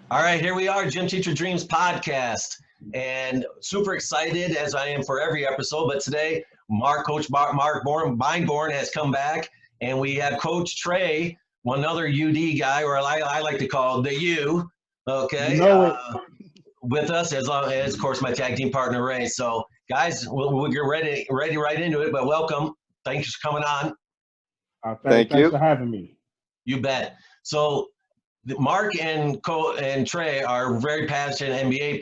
All right, here we are, Gym Teacher Dreams podcast, and super excited as I am for every episode. But today, Coach Mark Beinborn has come back, and we have Coach Trey, one other UD guy, or I like to call the U. Okay, You know it. with us as long as, of course, my tag team partner Ray. So, guys, we'll get ready right into it. But welcome, thanks for coming on. Thanks for having me. You bet. So. Mark and Trey are very passionate NBA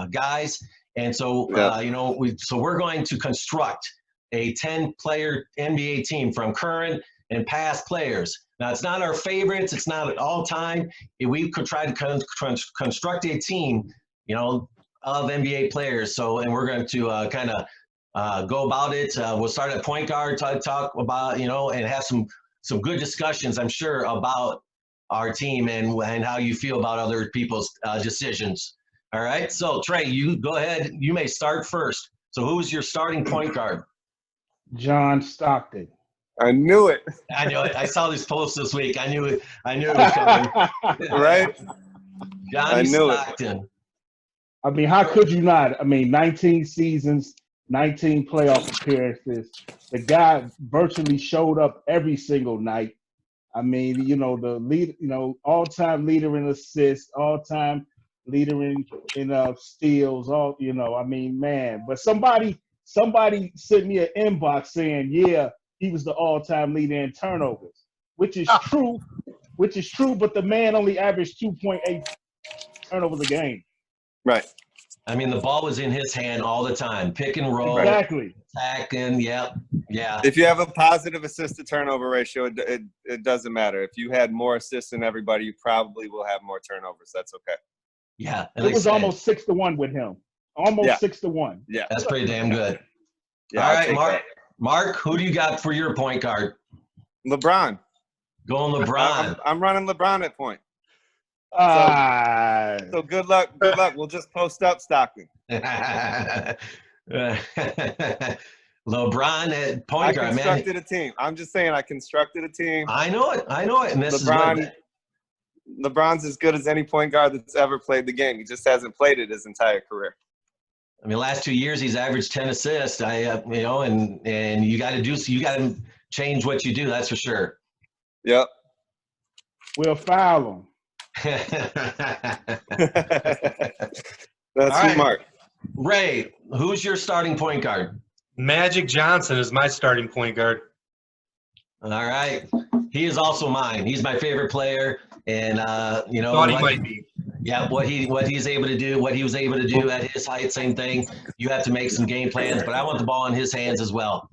guys, and so we're going to construct a 10-player NBA team from current and past players. Now, it's not our favorites; it's not all time. We could try to construct a team, of NBA players. So, and we're going to kind of go about it. We'll start at point guard, talk about and have some good discussions, I'm sure, about our team and how you feel about other people's decisions. All right. So Trey, you go ahead. You may start first. So who's your starting point guard? John Stockton. I knew it. I knew it. I saw this post this week. I knew it was coming. Right? Johnny Stockton. I mean, how could you not? I mean, 19 seasons, 19 playoff appearances. The guy virtually showed up every single night. I mean, the lead, all-time leader in assists, all-time leader in steals, I mean, man. But somebody sent me an inbox saying, yeah, he was the all-time leader in turnovers, which is true, but the man only averaged 2.8 turnovers a game. Right. I mean, the ball was in his hand all the time. Pick and roll. Exactly. Attacking, yeah. If you have a positive assist to turnover ratio, it doesn't matter. If you had more assists than everybody, you probably will have more turnovers. That's okay. Yeah. It was almost 6-1 with him. Almost 6-1. Yeah. That's pretty damn good. Yeah, all right, Mark, who do you got for your point guard? LeBron. Going LeBron. I'm running LeBron at point. So good luck. We'll just post up Stockton. LeBron at point guard, man. I constructed a team. I'm just saying I constructed a team. I know it. And this LeBron's as good as any point guard that's ever played the game. He just hasn't played it his entire career. I mean, last 2 years he's averaged 10 assists. And you got to change what you do. That's for sure. Yep. We'll foul him. That's right. smart. Ray, who's your starting point guard? Magic Johnson is my starting point guard. All right. He is also mine. He's my favorite player. And, thought he might be. Yeah, what he was able to do at his height, same thing. You have to make some game plans, but I want the ball in his hands as well.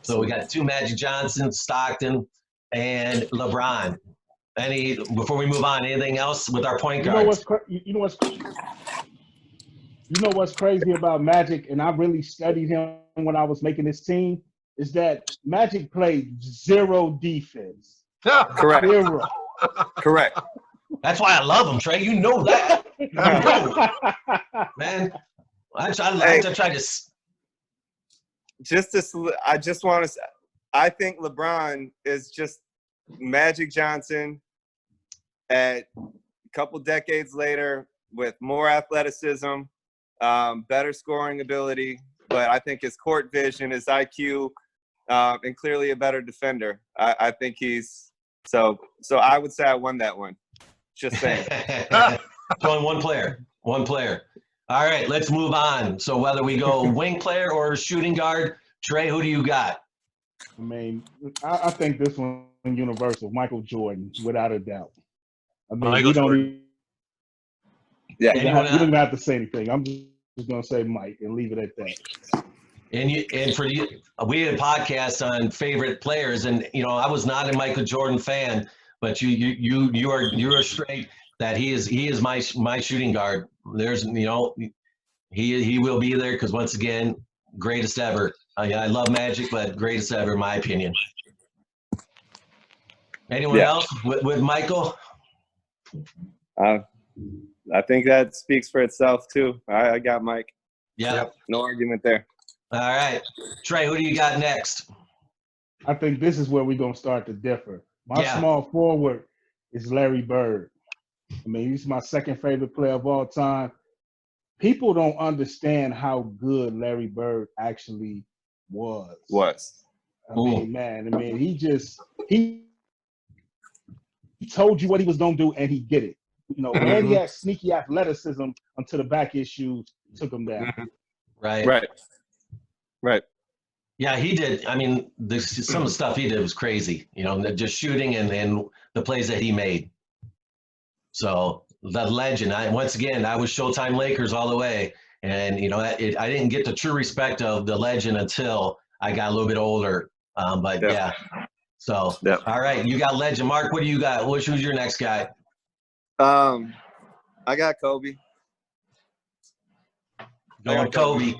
So we got two Magic Johnson, Stockton, and LeBron. Before we move on, anything else with our point guards? You know what's crazy about Magic, and I really studied him when I was making this team, is that Magic played zero defense. Correct. Zero. Correct. That's why I love him, Trey. You know that. Man. I just want to say, I think LeBron is just Magic Johnson at a couple decades later with more athleticism, better scoring ability, but I think his court vision, his IQ, and clearly a better defender. I think he's so I would say I won that one. Just saying. Only one player. All right, let's move on. So whether we go wing player or shooting guard, Trey, who do you got? I mean, I think this one universal, Michael Jordan, without a doubt. I mean, you don't even have to say anything. I'm just going to say Mike and leave it at that. And for you, we had a podcast on favorite players, and I was not a Michael Jordan fan, but you are straight that he is my shooting guard. There's he will be there because once again, greatest ever. I love Magic, but greatest ever in my opinion. Anyone else with Michael? I think that speaks for itself too. I got Mike. Yep. No argument there. All right. Trey, who do you got next? I think this is where we're going to start to differ. My small forward is Larry Bird. I mean, he's my second favorite player of all time. People don't understand how good Larry Bird actually was. I mean, man, he told you what he was gonna do and he did it. You know, and he had sneaky athleticism until the back issues took him down. Right. Right. Yeah, he did. I mean, some of the stuff he did was crazy. You know, just shooting and the plays that he made. So the legend. I was Showtime Lakers all the way, and you know, I didn't get the true respect of the legend until I got a little bit older. But yeah. So all right, you got legend. Mark, what do you got? Who's your next guy? I got Kobe. Going Kobe.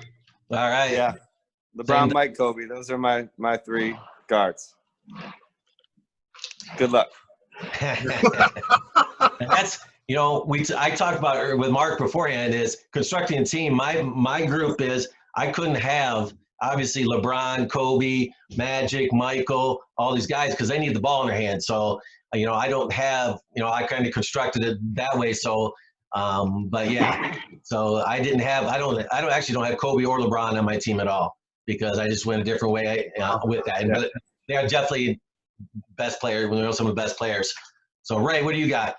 All right. Yeah. LeBron, Mike, Kobe. Those are my three guards. Good luck. That's, you know, I talked about with Mark beforehand is constructing a team. My group is I couldn't have obviously LeBron, Kobe, Magic, Michael, all these guys because they need the ball in their hands. So, you know, I don't have, you know, I kind of constructed it that way. So, but yeah, so I don't have Kobe or LeBron on my team at all because I just went a different way with that. Yeah. But they are definitely best players. We know some of the best players. So Ray, what do you got?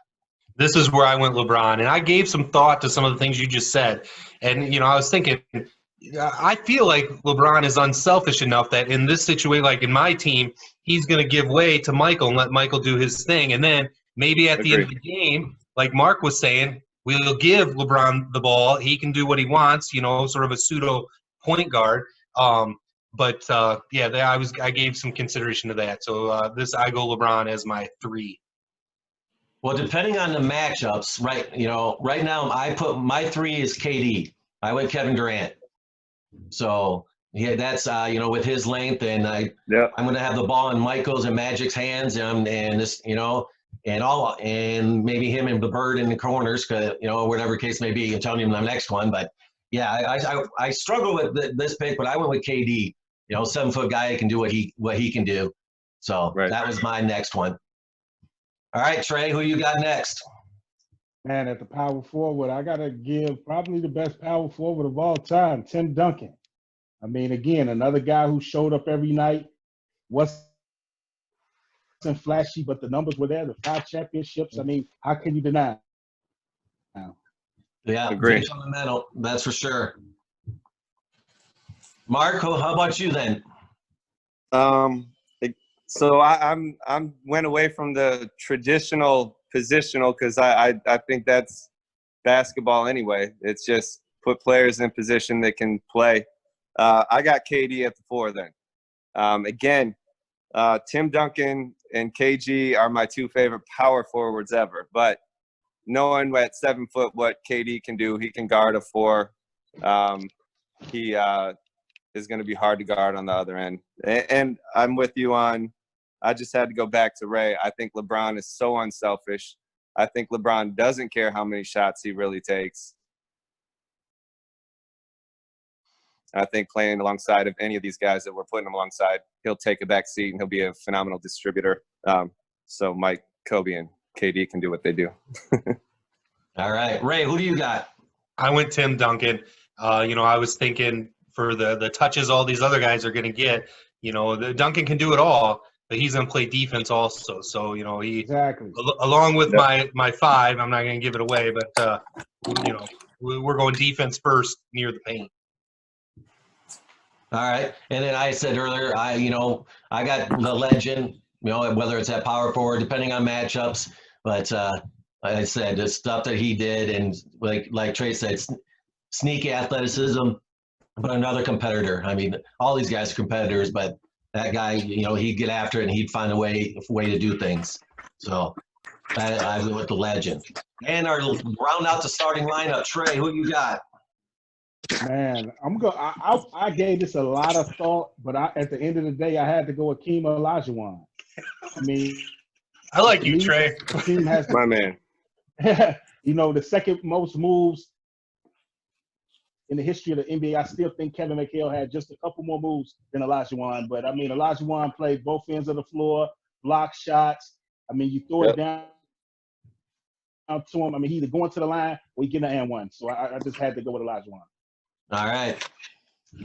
This is where I went LeBron, and I gave some thought to some of the things you just said. And, you know, I was thinking, I feel like LeBron is unselfish enough that in this situation, like in my team, he's going to give way to Michael and let Michael do his thing. And then maybe at the end of the game, like Mark was saying, we'll give LeBron the ball. He can do what he wants, you know, sort of a pseudo point guard. I gave some consideration to that. So I go LeBron as my 3. Well, depending on the matchups, right? You know, right now I put my 3 is KD. I went Kevin Durant. So yeah, that's you know, with his length, and I'm going to have the ball in Michael's and Magic's hands, and this, you know, and maybe him and the Bird in the corners, you know, whatever case may be. I'm telling you the next one, but yeah, I struggle with this pick, but I went with KD. You know, 7-foot guy can do what he can do. So that was my next one. All right, Trey, who you got next? Man, at the power forward, I got to give probably the best power forward of all time, Tim Duncan. I mean, again, another guy who showed up every night, wasn't flashy, but the numbers were there, the 5 championships. I mean, how can you deny? Yeah, agree. Fundamental, that's for sure. Mark, how about you then? So I'm went away from the traditional positional because I think that's basketball anyway. It's just put players in position that can play. I got KD at the 4 then. Again, Tim Duncan and KG are my 2 favorite power forwards ever. But knowing at 7 foot what KD can do, he can guard a 4. He is going to be hard to guard on the other end. And I'm with you on. I just had to go back to Ray. I think LeBron is so unselfish. I think LeBron doesn't care how many shots he really takes. I think playing alongside of any of these guys that we're putting him alongside, he'll take a back seat and he'll be a phenomenal distributor. So Mike, Kobe, and KD can do what they do. All right. Ray, who do you got? I went Tim Duncan. You know, I was thinking for the touches all these other guys are going to get, you know, Duncan can do it all. But he's going to play defense also. So, you know, along with my 5, I'm not going to give it away, but, you know, we're going defense first near the paint. All right. And then I said earlier, I got the legend, you know, whether it's at power forward, depending on matchups. But I said the stuff that he did, and like Trey said, sneaky athleticism, but another competitor. I mean, all these guys are competitors, but that guy, you know, he'd get after it and he'd find a way to do things. So I went with the legend. And our round out the starting lineup, Trey, who you got? Man, I gave this a lot of thought, but at the end of the day, I had to go with Hakeem Olajuwon. I mean, I like you, Trey. The team has my man. You know, the second most moves in the history of the NBA. I still think Kevin McHale had just a couple more moves than Olajuwon. But, I mean, Olajuwon played both ends of the floor, blocked shots. I mean, you throw it down to him. I mean, he either going to the line or he getting an and one. So I just had to go with Olajuwon. All right.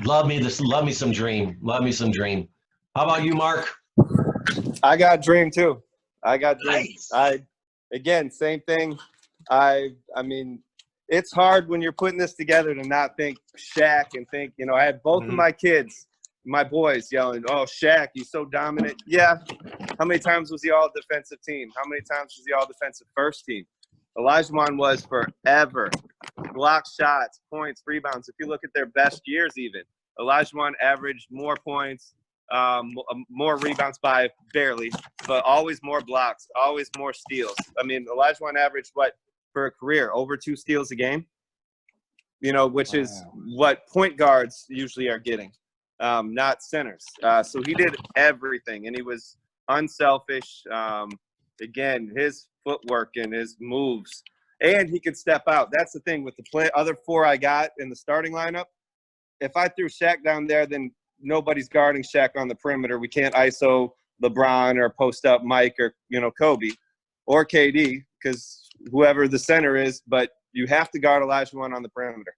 Love me some Dream. Love me some Dream. How about you, Mark? I got Dream too. I got Dream. Nice. Again, same thing. I mean, it's hard when you're putting this together to not think Shaq and think, I had both of my kids, my boys yelling, "Oh, Shaq, he's so dominant." Yeah. How many times was he all defensive team? How many times was he all defensive first team? Olajuwon was forever. Block shots, points, rebounds. If you look at their best years even, Olajuwon averaged more points, more rebounds by barely, but always more blocks, always more steals. I mean, Olajuwon averaged what for a career? Over 2 steals a game, which is what point guards usually are getting, not centers. So he did everything, and he was unselfish. Again, his footwork and his moves, and he could step out. That's the thing with the other 4 I got in the starting lineup. If I threw Shaq down there, then nobody's guarding Shaq on the perimeter. We can't ISO LeBron or post up Mike or, Kobe or KD because whoever the center is, but you have to guard Olajuwon on the perimeter.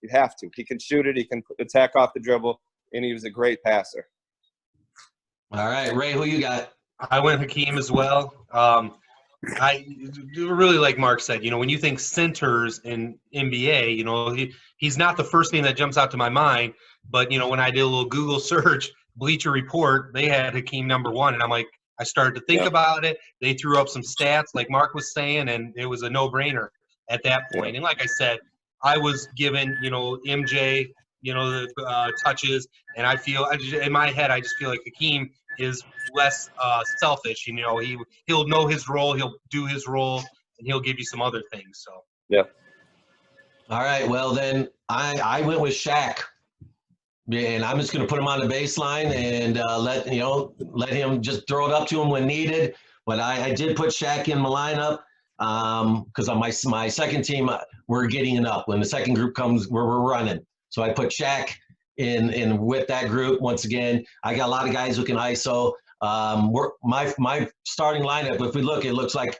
You have to. He can shoot it. He can attack off the dribble, and he was a great passer. All right, Ray, who you got? I went Hakeem as well. I really, like Mark said, when you think centers in NBA, he's not the first name that jumps out to my mind. But, when I did a little Google search, Bleacher Report, they had Hakeem number 1. And I'm like, I started to think about it. They threw up some stats like Mark was saying, and it was a no-brainer at that point. And like I said, I was given, MJ, the touches. And I feel, in my head, I just feel like Hakeem is less selfish. He'll know his role, he'll do his role, and he'll give you some other things. So yeah. All right, well then I went with Shaq, and I'm just going to put him on the baseline and let him just throw it up to him when needed. But I did put Shaq in my lineup because on my second team we're getting it up when the second group comes we're running. So I put Shaq in with that group. Once again, I got a lot of guys who can ISO. My starting lineup, if we look, it looks like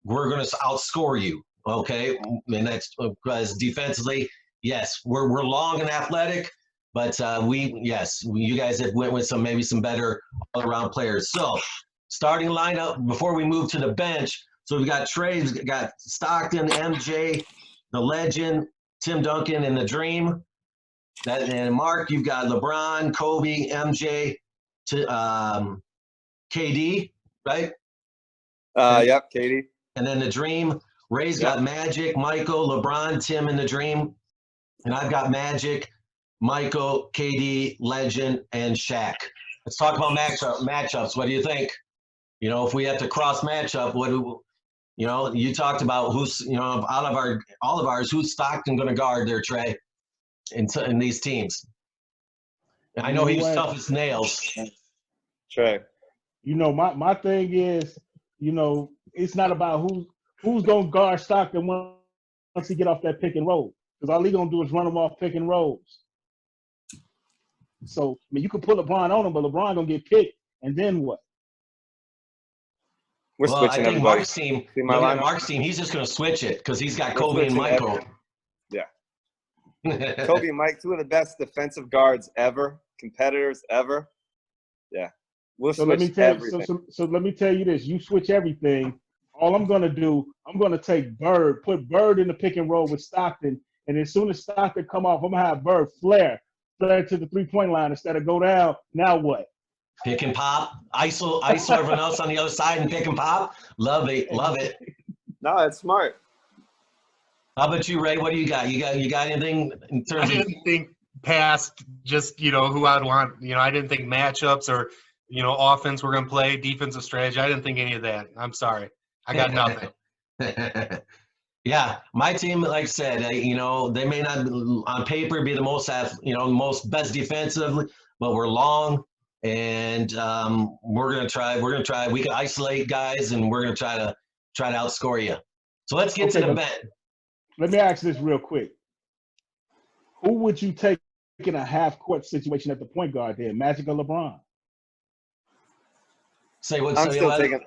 we're going to outscore you. Okay, and that's because defensively, yes, we're long and athletic, but you guys have went with maybe some better all-around players. So starting lineup before we move to the bench. So we got Trey, got Stockton, MJ, the legend, Tim Duncan, and the Dream. And Mark, you've got LeBron, Kobe, MJ, KD, right? Yep, KD. And then the Dream. Ray's got Magic, Michael, LeBron, Tim, and the Dream. And I've got Magic, Michael, KD, Legend, and Shaq. Let's talk about matchups. What do you think? If we have to cross matchup, you talked about who's, all of ours, who's Stockton going to guard there, Trey? In these teams. I know he was tough as nails. Trey. My thing is, it's not about who's going to guard Stockton once he get off that pick and roll. Because all he going to do is run him off pick and rolls. So, you can put LeBron on him, but LeBron going to get picked, and then what? We're switching everybody. Mark's team, he's just going to switch it because he's got Kobe and Michael. Kobe and Mike, 2 of the best defensive guards ever, competitors ever. Yeah. We'll switch everything. So let me tell you this. You switch everything. All I'm going to do, I'm going to take Bird, put Bird in the pick and roll with Stockton, and as soon as Stockton come off, I'm going to have Bird flare to the three-point line instead of go down. Now what? Pick and pop. ISO everyone else on the other side and pick and pop. Love it. No, it's smart. How about you, Ray? What do you got? You got anything in terms I didn't think past just, who I'd want. I didn't think matchups or, offense we're going to play, defensive strategy. I didn't think any of that. I'm sorry. I got nothing. Yeah, my team, like I said, they may not on paper be the most best defensively, but we're long and we're going to try. We can isolate guys and we're going to try to outscore you. So let's get to the bench. Let me ask this real quick. Who would you take in a half-court situation at the point guard there, Magic or LeBron?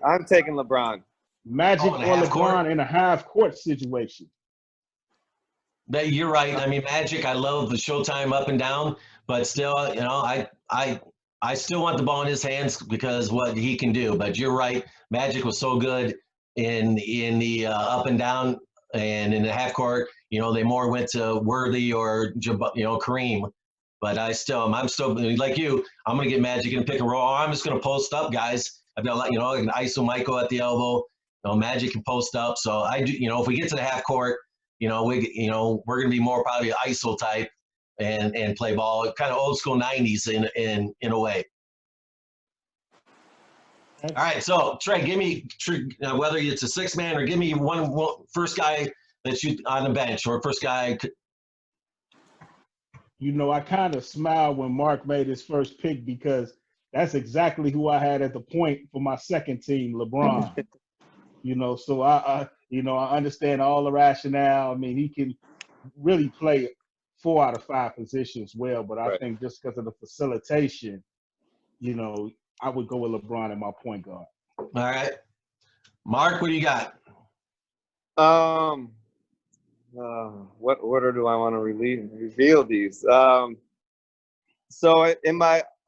I'm taking LeBron. Magic Oh, in a or half court? LeBron in a half court situation. That you're right. I mean, Magic. I love the Showtime up and down, but still, you know, I still want the ball in his hands because what he can do. But you're right. Magic was so good in the up and down and in the half court. You know, they more went to Worthy or Kareem. But I'm still like you. I'm gonna get Magic and pick and roll. I'm just gonna post up, guys. I've got like an ISO Michael at the elbow. Magic can post up. So I do. If we get to the half court. We're going to be more probably ISO type and play ball, kind of old school 90s in a way. All right, so Trey, give me whether it's a 6-man or give me one first guy that you on the bench or first guy. I kind of smiled when Mark made his first pick because that's exactly who I had at the point for my second team, LeBron. So I understand all the rationale. I mean, he can really play 4 out of 5 positions well, but I think just because of the facilitation, I would go with LeBron at my point guard. All right. Mark, what do you got? What order do I want to reveal these? So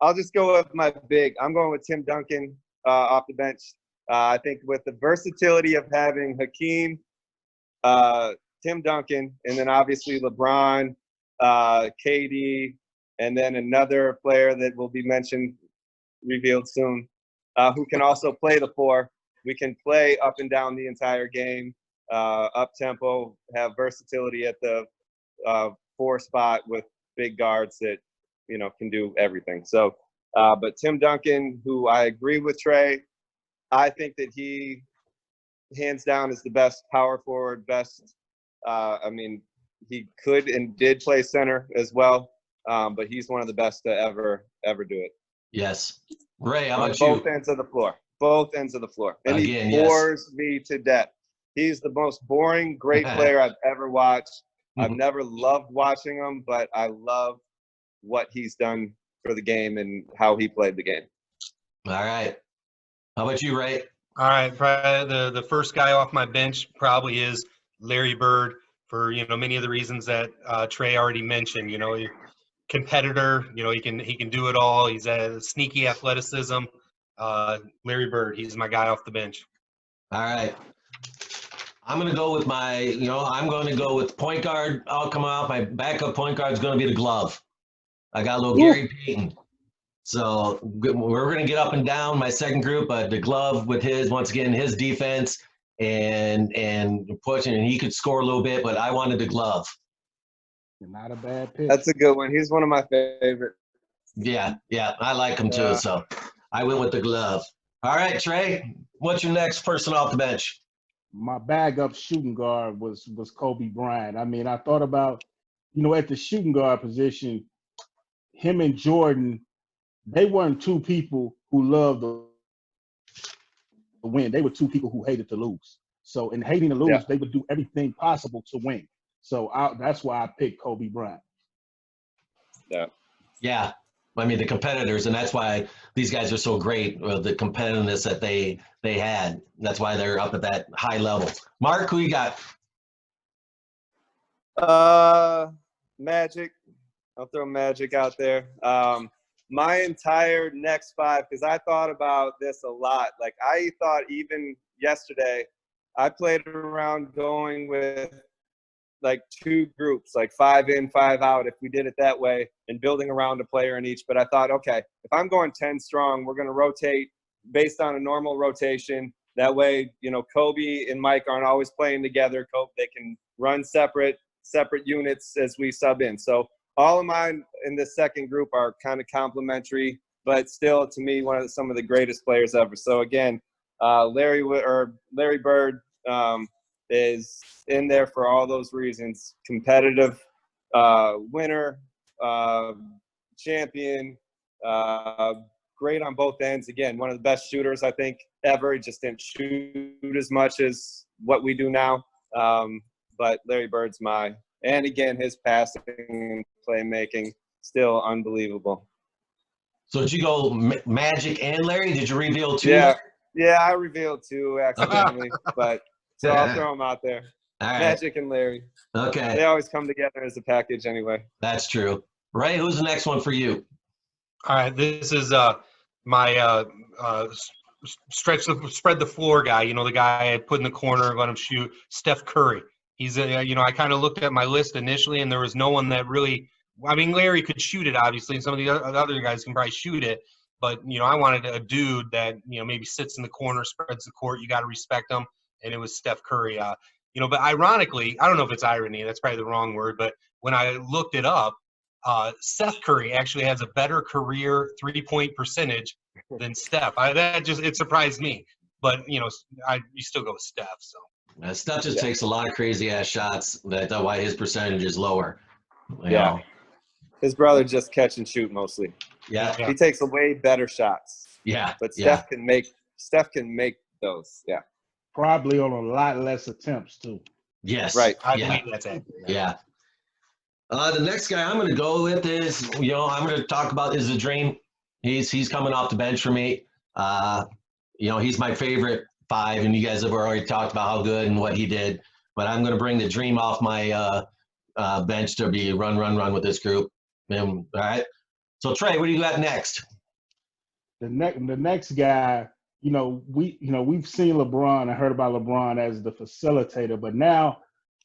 I'll just go with my big. I'm going with Tim Duncan off the bench. I think with the versatility of having Hakeem, Tim Duncan, and then obviously LeBron, KD, and then another player that will be revealed soon, who can also play the 4. We can play up and down the entire game, up tempo, have versatility at the 4 spot with big guards that can do everything. So, but Tim Duncan, who I agree with Trey. I think that he, hands down, is the best power forward, he could and did play center as well, but he's one of the best to ever do it. Yes. Ray, how about you? Both ends of the floor. Both ends of the floor. And again, he bores me to death. He's the most boring, great player I've ever watched. I've never loved watching him, but I love what he's done for the game and how he played the game. All right. How about you, Ray? All right, probably the first guy off my bench probably is Larry Bird for many of the reasons that Trey already mentioned. Competitor. He can do it all. He's a sneaky athleticism. Larry Bird. He's my guy off the bench. All right. I'm gonna go with I'm going to go with point guard. I'll come out. My backup point guard is going to be the glove. I got a little Gary Payton. So we're going to get up and down my second group, but the glove with his defense and pushing, and he could score a little bit, but I wanted the glove. Not a bad pick. That's a good one. He's one of my favorite. Yeah, I like him too. So I went with the glove. All right, Trey, what's your next person off the bench? My bag-up shooting guard was Kobe Bryant. I mean, I thought about, at the shooting guard position, him and Jordan, they weren't 2 people who loved to win. They were 2 people who hated to lose. So in hating to lose, they would do everything possible to win. So that's why I picked Kobe Bryant. Yeah. I mean, the competitors, and that's why these guys are so great, the competitiveness that they had. That's why they're up at that high level. Mark, who you got? Magic. I'll throw Magic out there. My entire next 5, because I thought about this a lot. Like, I thought even yesterday, I played around going with like 2 groups, like 5 in, 5 out, if we did it that way, and building around a player in each. But I thought, okay, if I'm going 10 strong, we're going to rotate based on a normal rotation. That way, Kobe and Mike aren't always playing together. They can run separate units as we sub in. So all of mine in this second group are kind of complementary, but still, to me, some of the greatest players ever. So again, Larry Bird is in there for all those reasons. Competitive, winner, champion, great on both ends. Again, one of the best shooters I think ever. He just didn't shoot as much as what we do now. But Larry Bird's and again, his passing and playmaking, still unbelievable. So did you go Magic and Larry? Did you reveal 2? Yeah, Yeah, I revealed 2 accidentally, but so I'll throw them out there. All right. Magic and Larry. Okay. They always come together as a package anyway. That's true. Ray, who's the next one for you? All right, this is my spread the floor guy. You know, the guy I put in the corner, let him shoot. Steph Curry. He's I kind of looked at my list initially, and there was no one that really. I mean, Larry could shoot it, obviously, and some of the other guys can probably shoot it. But I wanted a dude that maybe sits in the corner, spreads the court. You got to respect him, and it was Steph Curry. But ironically, I don't know if it's irony. That's probably the wrong word. But when I looked it up, Seth Curry actually has a better career 3-point percentage than Steph. It surprised me. But you still go with Steph. So Steph just takes a lot of crazy ass shots. That's why his percentage is lower. You Yeah. know? His brother just catch and shoot mostly. Yeah. He takes way better shots. Yeah. But Steph can make those. Yeah. Probably on a lot less attempts too. Yes. Right. I Yeah. believe that's it. Yeah. The next guy I'm going to go with is, I'm going to talk about is the Dream. He's coming off the bench for me. He's my favorite 5, and you guys have already talked about how good and what he did. But I'm going to bring the Dream off my bench to be run with this group. All right. So Trey, what do you got next? The next guy, we've seen LeBron and heard about LeBron as the facilitator, but now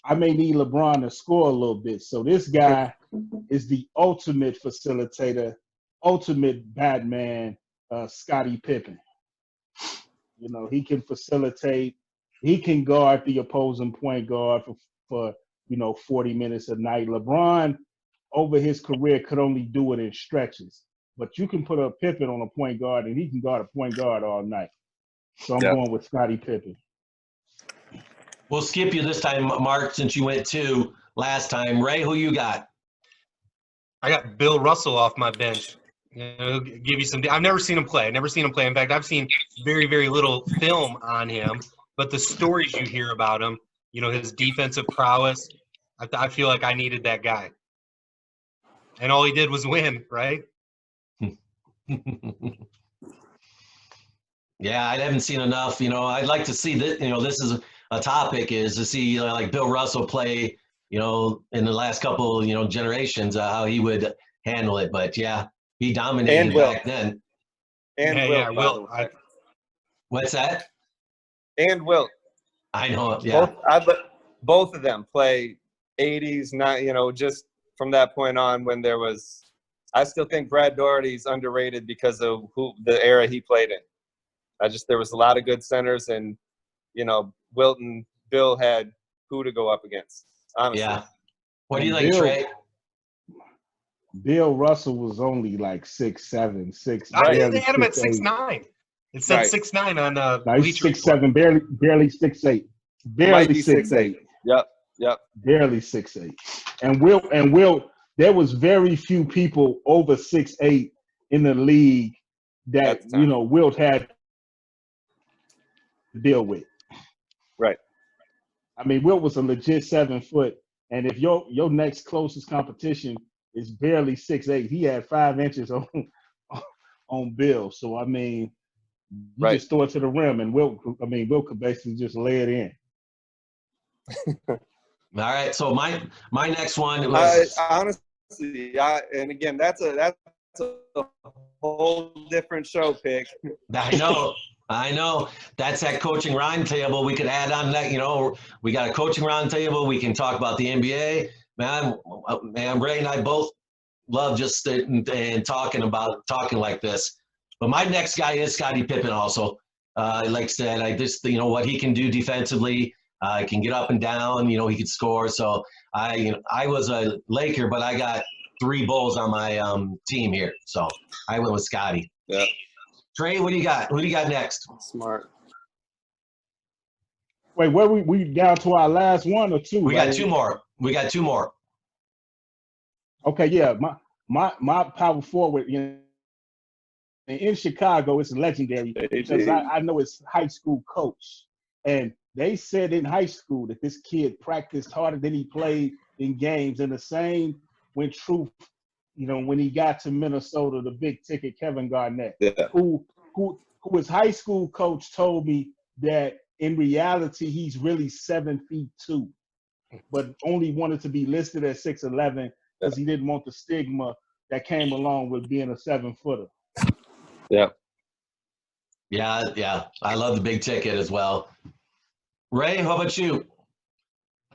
I may need LeBron to score a little bit. So this guy is the ultimate facilitator, ultimate Batman, Scottie Pippen. He can facilitate. He can guard the opposing point guard for 40 minutes a night. LeBron, over his career, could only do it in stretches. But you can put a Pippen on a point guard, and he can guard a point guard all night. So I'm going with Scottie Pippen. We'll skip you this time, Mark, since you went 2 last time. Ray, who you got? I got Bill Russell off my bench. Give you some. I've never seen him play. In fact, I've seen very, very little film on him. But the stories you hear about him, his defensive prowess, I feel like I needed that guy. And all he did was win, right? Yeah, I haven't seen enough. I'd like to see this. This is a topic, is to see like Bill Russell play. In the last couple generations, how he would handle it. But yeah, he dominated back then. And Will. What's that? And Wilt. I know. Yeah. Both of them play 80s, not just from that point on when there was. I still think Brad Daugherty's underrated because of the era he played in. There was a lot of good centers, and Wilt and Bill had who to go up against. Honestly. Yeah. What do you think, Trey? Bill Russell was only like 6'7", 6. They had him at 6'9". It said 6'9" on he's 6'7", barely 6'8", barely 6'8". Yep. Barely 6'8". And Wilt, there was very few people over 6'8" in the league that Wilt had to deal with. Right. I mean, Wilt was a legit 7 foot, and if your next closest competition is barely 6'8", he had 5 inches on Bill. So I mean, you just throw it to the rim, and Wilt could basically just lay it in. All right. So my next one was honestly, and again, that's a whole different show pick. I know. That's that coaching roundtable. We could add on that. We got a coaching roundtable. We can talk about the NBA. Man, Ray and I both love just sitting and talking like this. But my next guy is Scottie Pippen. Also, like I said, I just what he can do defensively. He can get up and down. He can score. So I was a Laker, but I got 3 Bulls on my team here. So I went with Scottie. Yeah. Trey, what do you got? Who do you got next? Smart. Wait, where we down to our last one or two? We got 2 more. Okay, yeah. My power forward in Chicago is legendary because I know his high school coach. And they said in high school that this kid practiced harder than he played in games. And the same went true, when he got to Minnesota, the big ticket Kevin Garnett, who who his high school coach told me that in reality he's really 7'2", but only wanted to be listed at 6'11" because he didn't want the stigma that came along with being a 7-footer. Yeah. Yeah. I love the big ticket as well. Ray, how about you?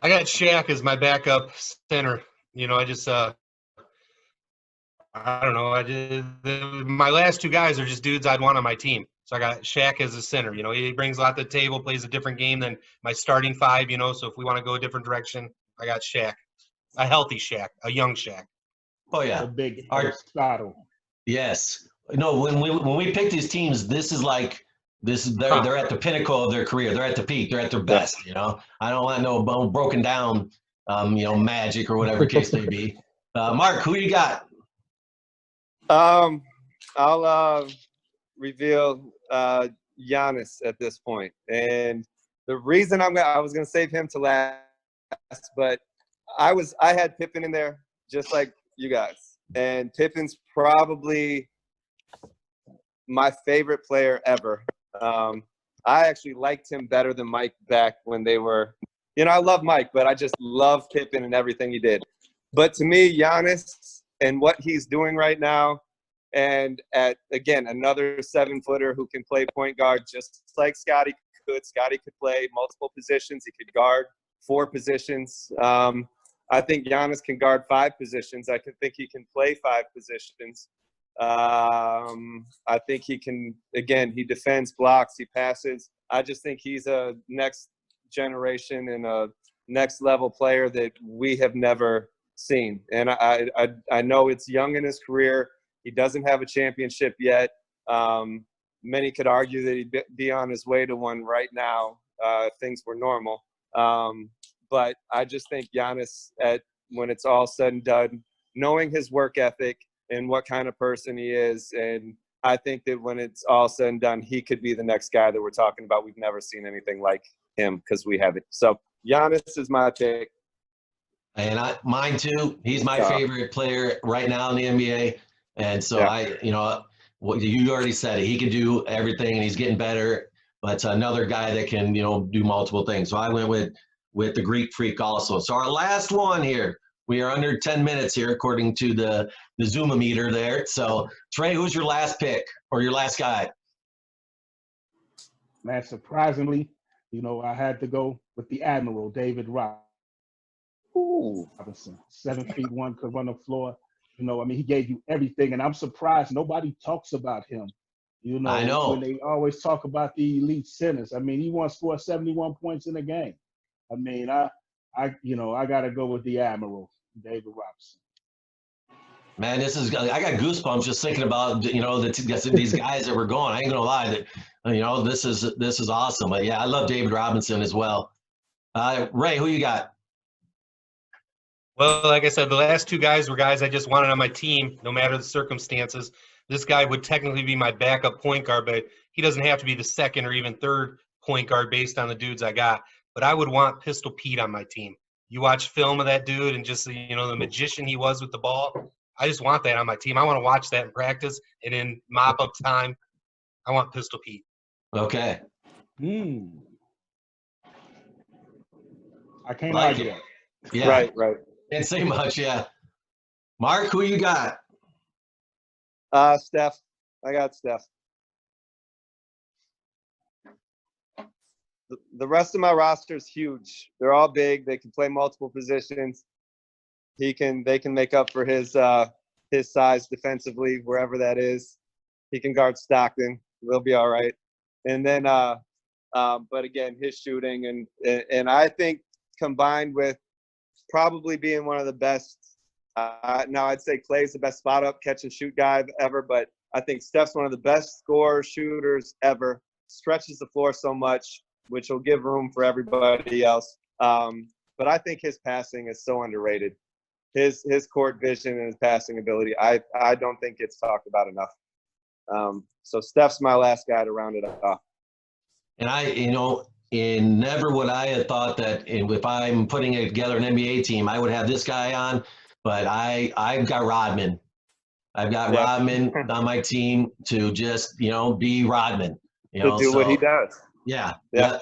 I got Shaq as my backup center. I just I don't know. My last two guys are just dudes I'd want on my team. So I got Shaq as a center. He brings a lot to the table, plays a different game than my starting five. So if we want to go a different direction, I got Shaq, a healthy Shaq, a young Shaq. Oh yeah, the big Aristotle. Yes. No, when we pick these teams, this is like they're at the pinnacle of their career. They're at the peak. They're at their best. I don't want no broken down, Magic or whatever the case may be. Mark, who you got? I'll reveal Giannis at this point, and the reason I was gonna save him to last, but I had Pippen in there just like you guys, and Pippen's probably my favorite player ever. I actually liked him better than Mike back when they were, I love Mike, but I just love Pippen and everything he did. But to me, Giannis and what he's doing right now, and again, another 7-footer who can play point guard just like Scottie could. Scottie could play multiple positions. He could guard 4 positions. I think Giannis can guard 5 positions. I think he can play 5 positions. I think he can, again, he defends, blocks, he passes. I just think he's a next generation and a next level player that we have never seen. And I know it's young in his career. He doesn't have a championship yet. Many could argue that he'd be on his way to one right now if things were normal. But I just think Giannis, when it's all said and done, knowing his work ethic and what kind of person he is, and I think that when it's all said and done, he could be the next guy that we're talking about. We've never seen anything like him because we haven't. So Giannis is my pick. And mine too. He's my favorite player right now in the NBA. And so you already said it. He can do everything, and he's getting better. But it's another guy that can, do multiple things. So I went with the Greek Freak also. So our last one here. We are under 10 minutes here, according to the Zoomometer there. So Trey, who's your last pick or your last guy? Man, surprisingly, I had to go with the Admiral, David Robinson. 7'1", could run the floor. He gave you everything, and I'm surprised nobody talks about him. I know. When they always talk about the elite centers. He once scored 71 points in a game. I got to go with the Admiral, David Robinson. Man, I got goosebumps just thinking about, these guys that were going. I ain't gonna lie that, this is awesome. But yeah, I love David Robinson as well. Ray, who you got? Well, like I said, the last two guys were guys I just wanted on my team, no matter the circumstances. This guy would technically be my backup point guard, but he doesn't have to be the second or even third point guard based on the dudes I got. But I would want Pistol Pete on my team. You watch film of that dude and just, the magician he was with the ball. I just want that on my team. I want to watch that in practice, and in mop-up time, I want Pistol Pete. Okay. I can't argue that. Yeah. Right. Can't say much, yeah. Mark, who you got? Steph. I got Steph. The rest of my roster is huge. They're all big. They can play multiple positions. They can make up for his size defensively, wherever that is. He can guard Stockton. We'll be all right. And then, but again, his shooting and I think combined with probably being one of the best. Now I'd say Clay's the best spot up catch and shoot guy ever, but I think Steph's one of the best scorer shooters ever. Stretches the floor so much, which will give room for everybody else. But I think his passing is so underrated. His court vision and his passing ability, I don't think it's talked about enough. So Steph's my last guy to round it off. And never would I have thought that if I'm putting together an NBA team, I would have this guy on. But I've got Rodman. I've got Yeah. Rodman on my team to just, be Rodman. To do what he does. Yeah. Yeah.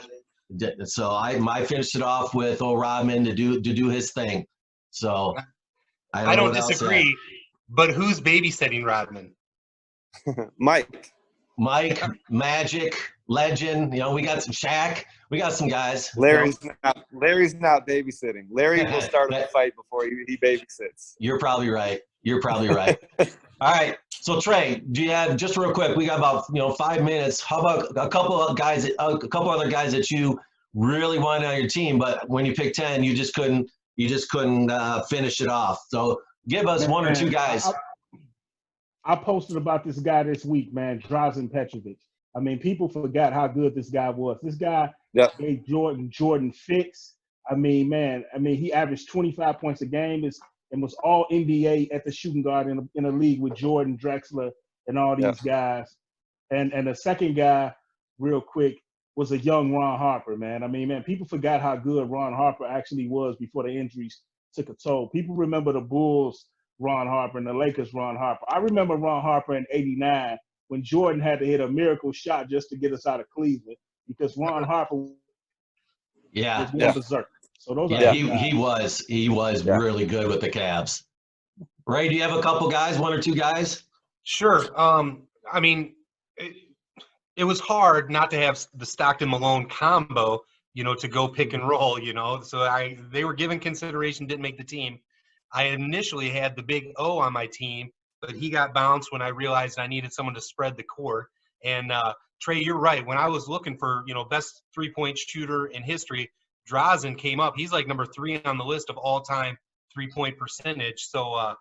So I finished it off with Rodman to do his thing. So I don't disagree, but who's babysitting Rodman? Mike, Magic, Legend. We got some Shaq. We got some guys. Larry's not babysitting. Larry will start a fight before he babysits. You're probably right. All right. So Trey, do you have, just real quick, we got about 5 minutes. How about a couple other guys that you really wanted on your team, but when you picked 10, you just couldn't finish it off. So give us one or two guys. I posted about this guy this week, man, Drazen Petrovic. I mean, people forgot how good this guy was. This guy gave Jordan fits. I mean, he averaged 25 points a game and was all NBA at the shooting guard in a league with Jordan Drexler and all these guys. And the second guy, real quick, was a young Ron Harper, man. I mean, man, people forgot how good Ron Harper actually was before the injuries took a toll. People remember the Bulls Ron Harper and the Lakers Ron Harper. I remember Ron Harper in '89 when Jordan had to hit a miracle shot just to get us out of Cleveland because Ron Harper was going berserk. So those are he was really good with the Cavs. Ray, do you have a couple guys, one or two guys? Sure. I mean, it was hard not to have the Stockton Malone combo, to go pick and roll, So they were given consideration, didn't make the team. I initially had the big O on my team, but he got bounced when I realized I needed someone to spread the court. And Trey, you're right. When I was looking for, best three-point shooter in history, Drazen came up. He's like number 3 on the list of all-time three-point percentage. So,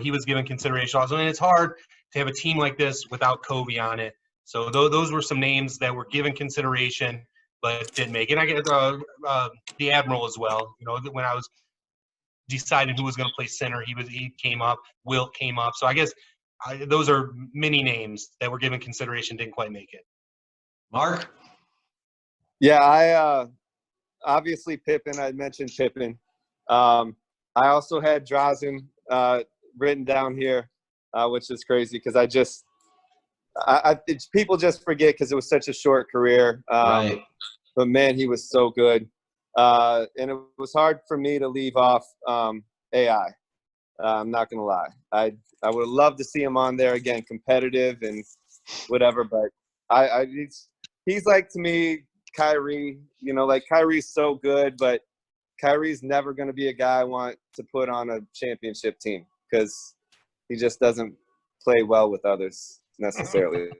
he was given consideration also. And it's hard to have a team like this without Kobe on it. So those were some names that were given consideration but didn't make it. And I get the Admiral as well. When I was deciding who was going to play center, he came up. Wilt came up. So I guess those are many names that were given consideration, didn't quite make it. Mark? Yeah, I obviously Pippen. I mentioned Pippen. I also had Drazen written down here, which is crazy because people just forget because it was such a short career. Right. But man, he was so good. And it was hard for me to leave off AI. I'm not gonna lie. I would love to see him on there again, competitive and whatever. But he's like, to me, Kyrie. Kyrie's so good, but Kyrie's never gonna be a guy I want to put on a championship team because he just doesn't play well with others necessarily.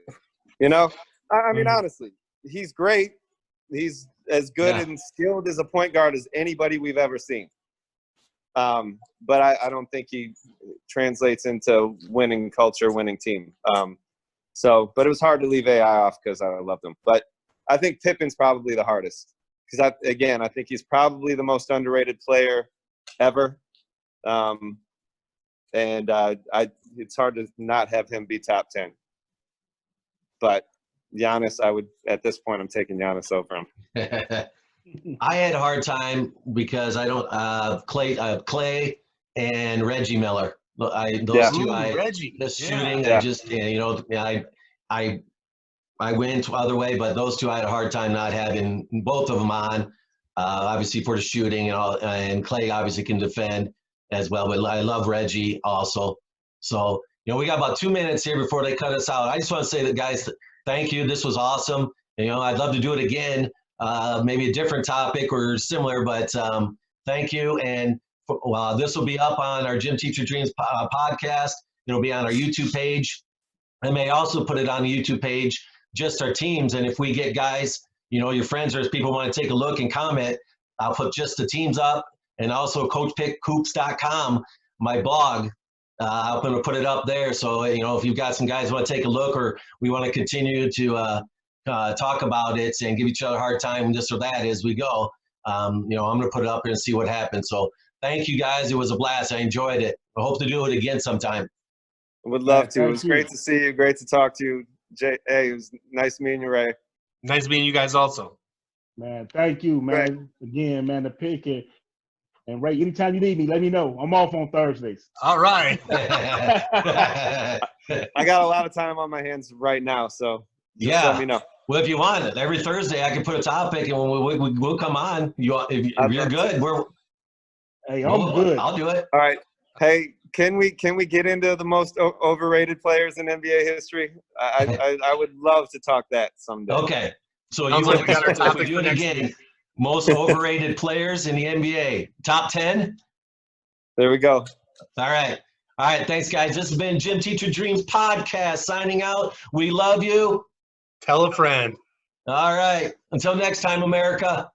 I mean, honestly, he's great. He's as good and skilled as a point guard as anybody we've ever seen. But I don't think he translates into winning culture, winning team. But it was hard to leave AI off because I loved him. But I think Pippen's probably the hardest because, I think he's probably the most underrated player ever. It's hard to not have him be top 10. But Giannis, at this point, I'm taking Giannis over him. I had a hard time because I don't Clay and Reggie Miller. Reggie. The shooting, I went other way, but those two I had a hard time not having both of them on. Obviously for the shooting and Clay obviously can defend as well, but I love Reggie also. So we got about 2 minutes here before they cut us out. I just want to say that, guys, thank you. This was awesome. I'd love to do it again. Maybe a different topic or similar, but thank you. And this will be up on our Gym Teacher Dreams podcast. It'll be on our YouTube page. I may also put it on the YouTube page, just our teams. And if we get guys, your friends or people want to take a look and comment, I'll put just the teams up, and also CoachPickHoops.com, my blog. I'm going to put it up there. So, if you've got some guys who want to take a look, or we want to continue to talk about it and give each other a hard time, this or that as we go, I'm going to put it up here and see what happens. So thank you, guys. It was a blast. I enjoyed it. I hope to do it again sometime. Would love to. It was great to see you. Great to talk to you. Jay, hey, it was nice meeting you, Ray. Nice meeting you guys also. Man, thank you, man. Again, man, the pick and And Ray, anytime you need me, let me know. I'm off on Thursdays. All right. I got a lot of time on my hands right now, so just Yeah. let me know. Well, if you want it, every Thursday I can put a topic and we'll come on. If you're good, Hey, I'm good. I'll do it. All right. Hey, can we get into the most overrated players in NBA history? I would love to talk that someday. Okay. So Sounds you like we got our want topic do for it next again. week. Most overrated players in the NBA. Top 10? There we go. All right. All right. Thanks, guys. This has been Gym Teacher Dreams Podcast signing out. We love you. Tell a friend. All right. Until next time, America.